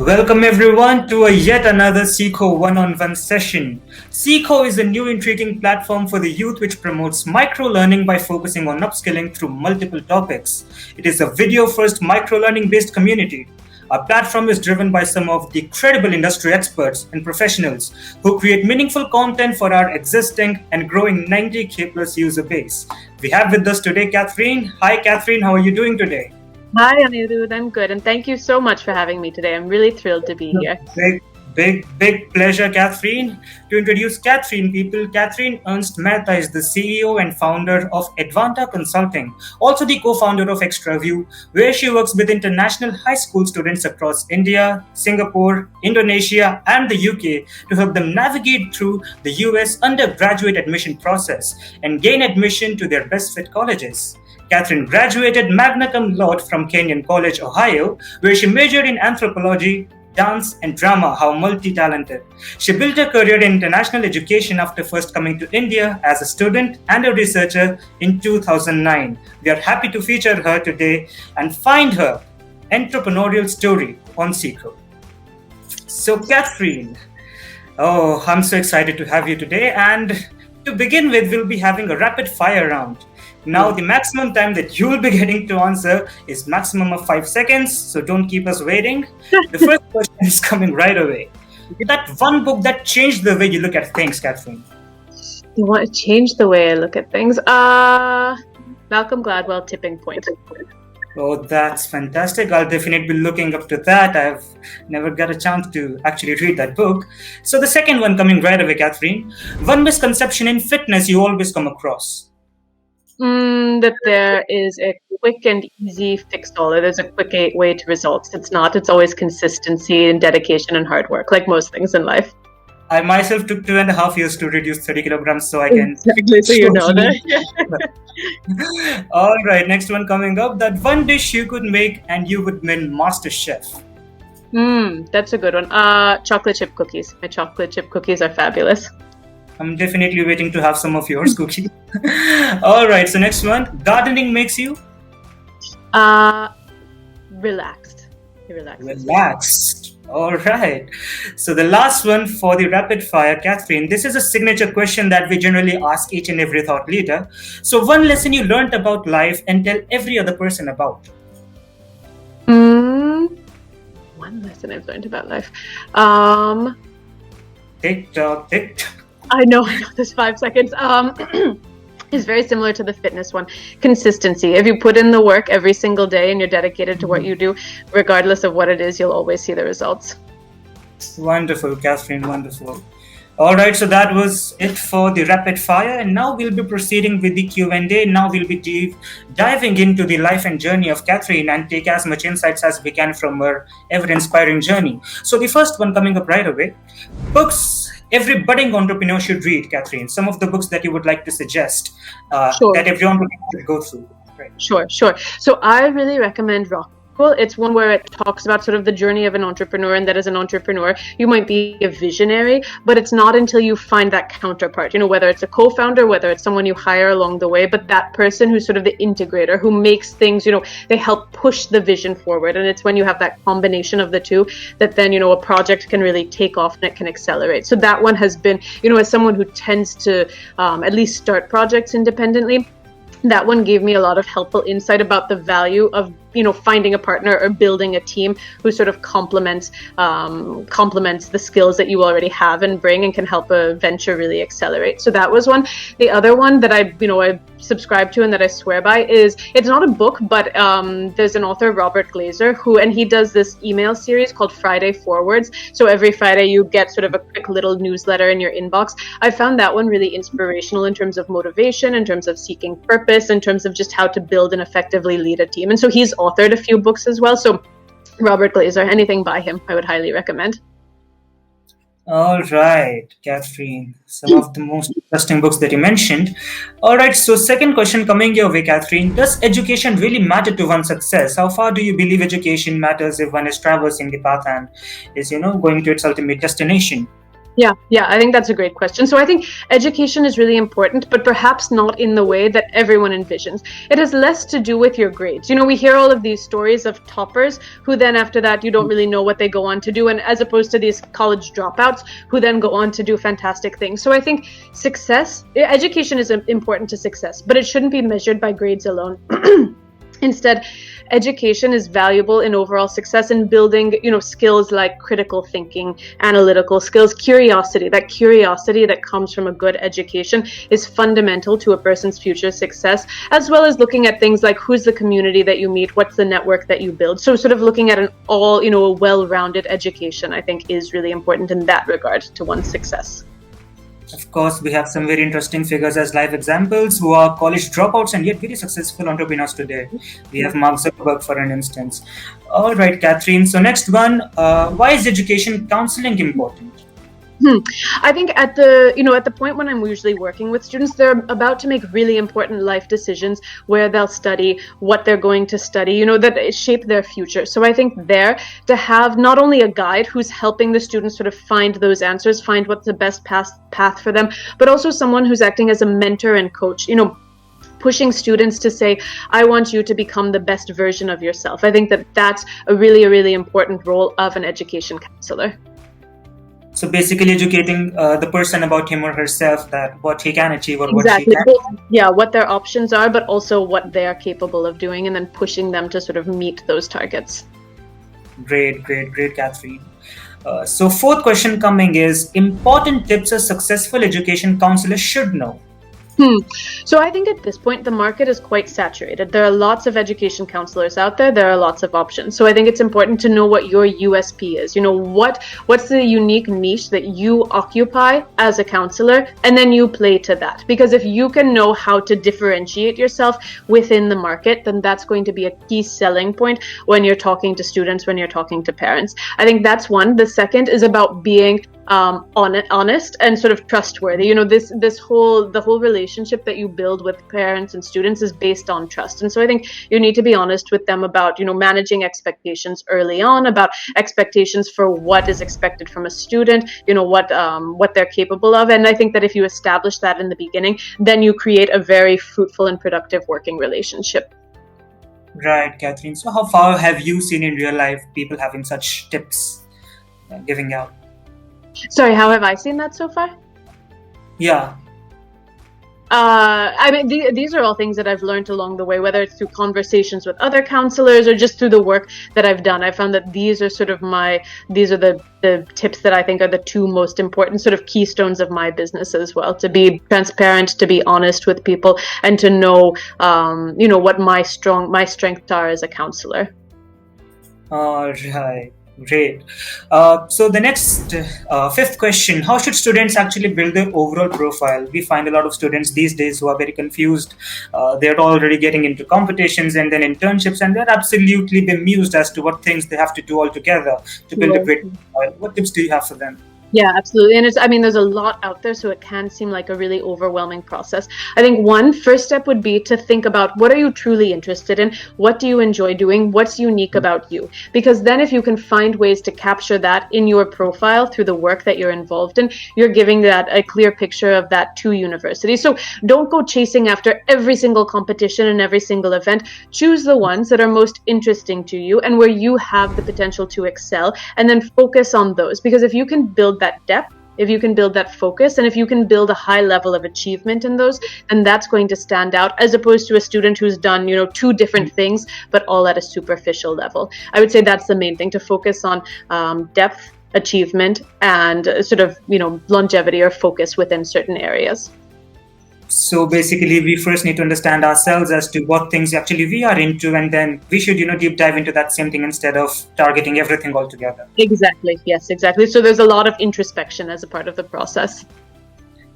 Welcome everyone to a yet another Seekho one-on-one session. Seekho is a new intriguing platform for the youth which promotes micro-learning by focusing on upskilling through multiple topics. It is a video-first micro-learning based community. Our platform is driven by some of the credible industry experts and professionals who create meaningful content for our existing and growing 90k plus user base. We have with us today Katherine. Hi Katherine, how are you doing today? Hi, Anirudh. I'm good. And thank you so much for having me today. I'm really thrilled to be here. Big pleasure, Katherine. To introduce Katherine, people, Katherine Ernst Mehta is the CEO and founder of Advanta Consulting, also the co-founder of ExtraView, where she works with international high school students across India, Singapore, Indonesia, and the UK to help them navigate through the US undergraduate admission process and gain admission to their best fit colleges. Katherine graduated magna cum laude from Kenyon College, Ohio, where she majored in anthropology, dance, and drama. How multi-talented. She built her career in international education after first coming to India as a student and a researcher in 2009. We are happy to feature her today and find her entrepreneurial story on Seekho. So, Katherine, I'm so excited to have you today. And to begin with, we'll be having a rapid fire round. Now, the maximum time that you'll be getting to answer is maximum of 5 seconds, so don't keep us waiting. The first question is coming right away. That one book that changed the way you look at things, Katherine. You want to change the way I look at things? Malcolm Gladwell, Tipping Point. Oh, that's fantastic. I'll definitely be looking up to that. I've never got a chance to actually read that book. So the second one coming right away, Katherine. One misconception in fitness you always come across. That there is a quick and easy fix-all, or there's a quick way to results. It's not. It's always consistency and dedication and hard work, like most things in life. I myself took 2.5 years to reduce 30 kilograms, so I can... Exactly, so you know that. All right, next one coming up. That one dish you could make and you would win Master Chef. That's a good one. Chocolate chip cookies. My chocolate chip cookies are fabulous. I'm definitely waiting to have some of yours, Cookie. All right, so next one. Gardening makes you? Relaxed. Relaxed. All right. So the last one for the rapid fire, Katherine. This is a signature question that we generally ask each and every thought leader. So one lesson you learned about life and tell every other person about. One lesson I've learned about life. Tick-tock. I know, there's 5 seconds. It's very similar to the fitness one. Consistency. If you put in the work every single day and you're dedicated to what you do, regardless of what it is, you'll always see the results. Wonderful, Katherine, wonderful. All right, so that was it for the rapid fire. And now we'll be proceeding with the Q&A. Now we'll be diving into the life and journey of Katherine and take as much insights as we can from her ever-inspiring journey. So the first one coming up right away. Books every budding entrepreneur should read, Katherine. Some of the books that you would like to suggest that everyone should go through. Right. Sure. So I really recommend Rock. It's one where it talks about sort of the journey of an entrepreneur, and that as an entrepreneur, you might be a visionary, but it's not until you find that counterpart, whether it's a co-founder, whether it's someone you hire along the way, but that person who's sort of the integrator, who makes things, they help push the vision forward. And it's when you have that combination of the two that then, a project can really take off and it can accelerate. So that one has been, as someone who tends to at least start projects independently, that one gave me a lot of helpful insight about the value of finding a partner or building a team who sort of complements the skills that you already have and bring and can help a venture really accelerate. So that was one. The other one that I subscribe to and that I swear by is, it's not a book, but there's an author, Robert Glazer, and he does this email series called Friday Forwards. So every Friday you get sort of a quick little newsletter in your inbox. I found that one really inspirational in terms of motivation, in terms of seeking purpose, in terms of just how to build and effectively lead a team. And so he's authored a few books as well. So Robert Glazer, anything by him, I would highly recommend. All right, Katherine, some of the most interesting books that you mentioned. All right, so second question coming your way, Katherine. Does education really matter to one's success? How far do you believe education matters if one is traversing the path and is, going to its ultimate destination? Yeah, I think that's a great question. So I think education is really important, but perhaps not in the way that everyone envisions. It has less to do with your grades. We hear all of these stories of toppers who then after that you don't really know what they go on to do, and as opposed to these college dropouts who then go on to do fantastic things. So I think education is important to success, but it shouldn't be measured by grades alone. Instead, education is valuable in overall success in building, skills like critical thinking, analytical skills, curiosity. That curiosity that comes from a good education is fundamental to a person's future success, as well as looking at things like who's the community that you meet, what's the network that you build. So sort of looking at a well-rounded education, I think, is really important in that regard to one's success. Of course, we have some very interesting figures as live examples who are college dropouts and yet very successful entrepreneurs today. We have Mark Zuckerberg, for an instance. All right, Katherine. So next one, why is education counseling important? I think at the point when I'm usually working with students, they're about to make really important life decisions, where they'll study, what they're going to study, that shape their future. So I think there to have not only a guide who's helping the students sort of find those answers, find what's the best path for them, but also someone who's acting as a mentor and coach, pushing students to say, I want you to become the best version of yourself. I think that that's a really important role of an education counselor. So basically educating the person about him or herself, that what he can achieve or exactly. what she can. Yeah, what their options are, but also what they are capable of doing, and then pushing them to sort of meet those targets. Great, Katherine. So fourth question coming is, important tips a successful education counselor should know. So I think at this point, the market is quite saturated. There are lots of education counselors out there. There are lots of options. So I think it's important to know what your USP is. What's the unique niche that you occupy as a counselor, and then you play to that. Because if you can know how to differentiate yourself within the market, then that's going to be a key selling point when you're talking to students, when you're talking to parents. I think that's one. The second is about being honest and sort of trustworthy. The whole relationship that you build with parents and students is based on trust. And so I think you need to be honest with them about, managing expectations early on, about expectations for what is expected from a student, what they're capable of. And I think that if you establish that in the beginning, then you create a very fruitful and productive working relationship. Right, Katherine. So how far have you seen in real life people having such tips giving out? Sorry, how have I seen that so far? Yeah. I mean, these are all things that I've learned along the way, whether it's through conversations with other counselors or just through the work that I've done. I found that these are the tips that I think are the two most important sort of keystones of my business as well: to be transparent, to be honest with people, and to know, what my strengths are as a counselor. All right. Great. So the next fifth question, how should students actually build their overall profile? We find a lot of students these days who are very confused. They're already getting into competitions and then internships, and they're absolutely bemused as to what things they have to do altogether to build a great profile. What tips do you have for them? Yeah, absolutely. And there's a lot out there, so it can seem like a really overwhelming process. I think first step would be to think about, what are you truly interested in? What do you enjoy doing? What's unique about you? Because then if you can find ways to capture that in your profile through the work that you're involved in, you're giving that a clear picture of that to university. So don't go chasing after every single competition and every single event. Choose the ones that are most interesting to you and where you have the potential to excel, and then focus on those. Because if you can build that depth, if you can build that focus, and if you can build a high level of achievement in those, then that's going to stand out, as opposed to a student who's done, two different things, but all at a superficial level. I would say that's the main thing, to focus on depth, achievement, and sort of, longevity or focus within certain areas. So basically, we first need to understand ourselves as to what things actually we are into, and then we should, deep dive into that same thing instead of targeting everything altogether. Exactly. Yes, exactly. So there's a lot of introspection as a part of the process.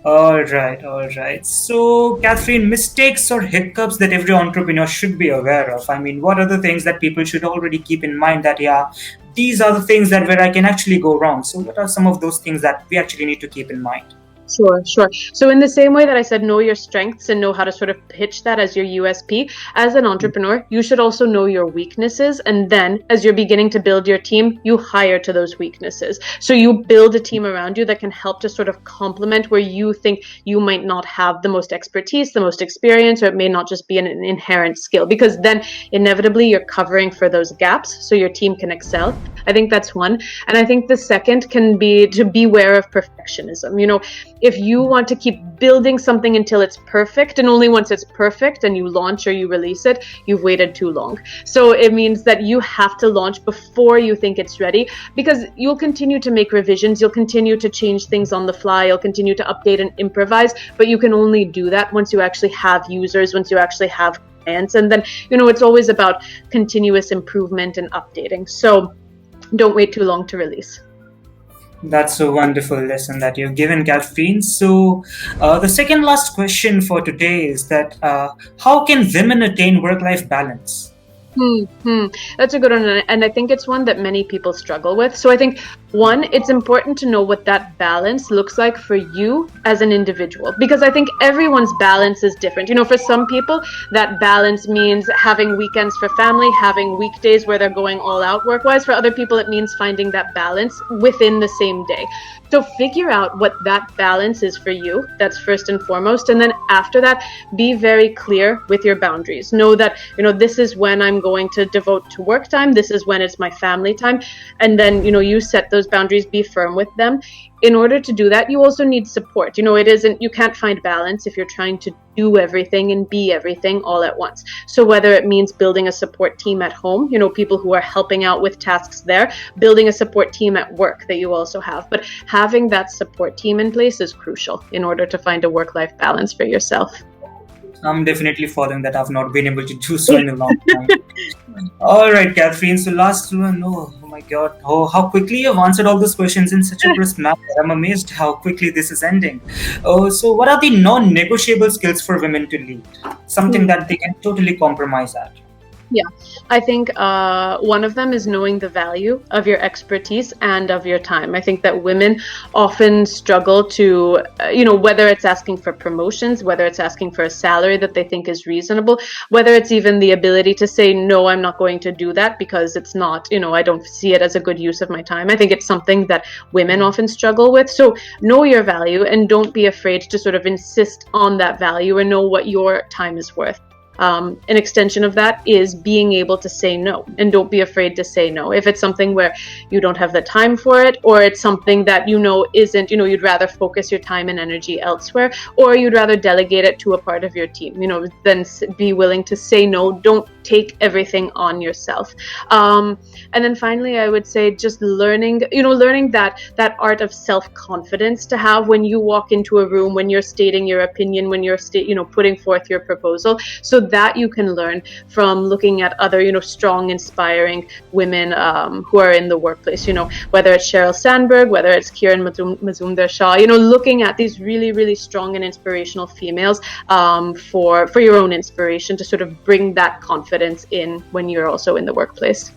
All right. So, Katherine, mistakes or hiccups that every entrepreneur should be aware of. I mean, what are the things that people should already keep in mind that, these are the things that where I can actually go wrong. So what are some of those things that we actually need to keep in mind? Sure, sure. So in the same way that I said, know your strengths and know how to sort of pitch that as your USP, as an entrepreneur, you should also know your weaknesses. And then as you're beginning to build your team, you hire to those weaknesses. So you build a team around you that can help to sort of complement where you think you might not have the most expertise, the most experience, or it may not just be an inherent skill, because then inevitably you're covering for those gaps so your team can excel. I think that's one. And I think the second can be to beware of perfectionism. If you want to keep building something until it's perfect, and only once it's perfect and you launch or you release it, you've waited too long. So it means that you have to launch before you think it's ready, because you'll continue to make revisions, you'll continue to change things on the fly, you'll continue to update and improvise, but you can only do that once you actually have users, once you actually have clients. And then, it's always about continuous improvement and updating. So don't wait too long to release. That's a wonderful lesson that you've given, Katherine. So, the second last question for today is that how can women attain work-life balance? That's a good one. And I think it's one that many people struggle with. So I think, one, it's important to know what that balance looks like for you as an individual, because I think everyone's balance is different. For some people, that balance means having weekends for family, having weekdays where they're going all out work-wise. For other people, it means finding that balance within the same day. So figure out what that balance is for you. That's first and foremost. And then after that, be very clear with your boundaries. Know that, this is when I'm going to devote to work time. This is when it's my family time. And then, you set those boundaries, be firm with them. In order to do that, you also need support. You can't find balance if you're trying to do everything and be everything all at once. So whether it means building a support team at home, people who are helping out with tasks there, building a support team at work that you also have. But having that support team in place is crucial in order to find a work-life balance for yourself. I'm definitely following that. I've not been able to do so in a long time. All right, Katherine. So last one. Oh my God. Oh, how quickly you've answered all those questions in such a crisp manner. I'm amazed how quickly this is ending. So what are the non-negotiable skills for women to lead? Something that they can totally compromise at. Yeah, I think one of them is knowing the value of your expertise and of your time. I think that women often struggle to, whether it's asking for promotions, whether it's asking for a salary that they think is reasonable, whether it's even the ability to say, no, I'm not going to do that because it's not, I don't see it as a good use of my time. I think it's something that women often struggle with. So know your value and don't be afraid to sort of insist on that value and know what your time is worth. An extension of that is being able to say no, and don't be afraid to say no. If it's something where you don't have the time for it, or it's something that isn't, you'd rather focus your time and energy elsewhere, or you'd rather delegate it to a part of your team, then be willing to say no. Don't take everything on yourself. And then finally, I would say just learning that art of self-confidence to have when you walk into a room, when you're stating your opinion, when you're putting forth your proposal, so that you can learn from looking at other, strong, inspiring women who are in the workplace, whether it's Sheryl Sandberg, whether it's Kiran Mazumdar-Shaw, looking at these really, really strong and inspirational females for your own inspiration to sort of bring that confidence in when you're also in the workplace.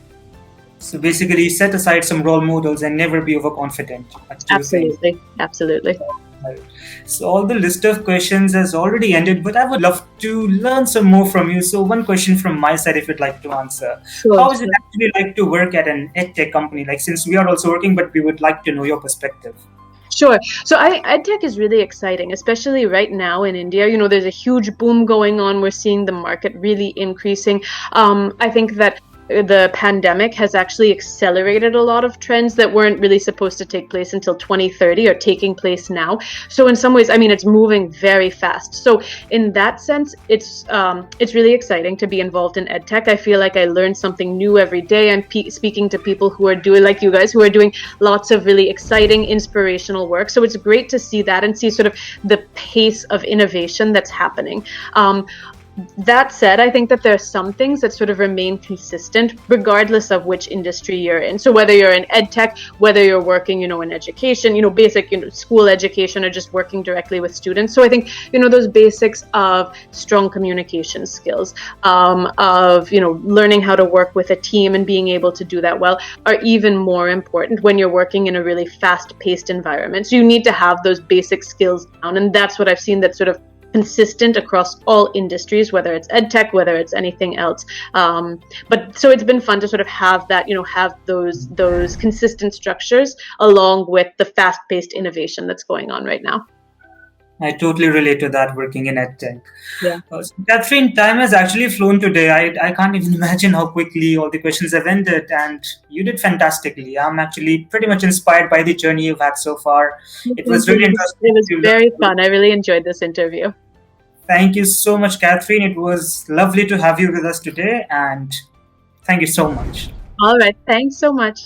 So basically, set aside some role models and never be overconfident. Absolutely. So all the list of questions has already ended, but I would love to learn some more from you. So one question from my side, if you'd like to answer. Sure. How is it actually like to work at an edtech company? Like, since we are also working, but we would like to know your perspective. Sure. So EdTech is really exciting, especially right now in India. There's a huge boom going on. We're seeing the market really increasing. I think that the pandemic has actually accelerated a lot of trends that weren't really supposed to take place until 2030 are taking place now. So in some ways, it's moving very fast. So in that sense, it's really exciting to be involved in EdTech. I feel like I learn something new every day. I'm speaking to people who are doing, like you guys, who are doing lots of really exciting, inspirational work. So it's great to see that and see sort of the pace of innovation that's happening. That said, I think that there are some things that sort of remain consistent regardless of which industry you're in. So whether you're in ed tech, whether you're working, in education, basic, school education, or just working directly with students. So I think, those basics of strong communication skills, of, learning how to work with a team and being able to do that well are even more important when you're working in a really fast-paced environment. So you need to have those basic skills down. And that's what I've seen that's sort of consistent across all industries, whether it's ed tech, whether it's anything else. But so it's been fun to sort of have that, have those consistent structures along with the fast-paced innovation that's going on right now. I totally relate to that working in EdTech. Yeah. So Katherine, time has actually flown today. I can't even imagine how quickly all the questions have ended, and you did fantastically. I'm actually pretty much inspired by the journey you've had so far. It was really interesting. It was very fun. I really enjoyed this interview. Thank you so much, Katherine. It was lovely to have you with us today, and thank you so much. All right. Thanks so much.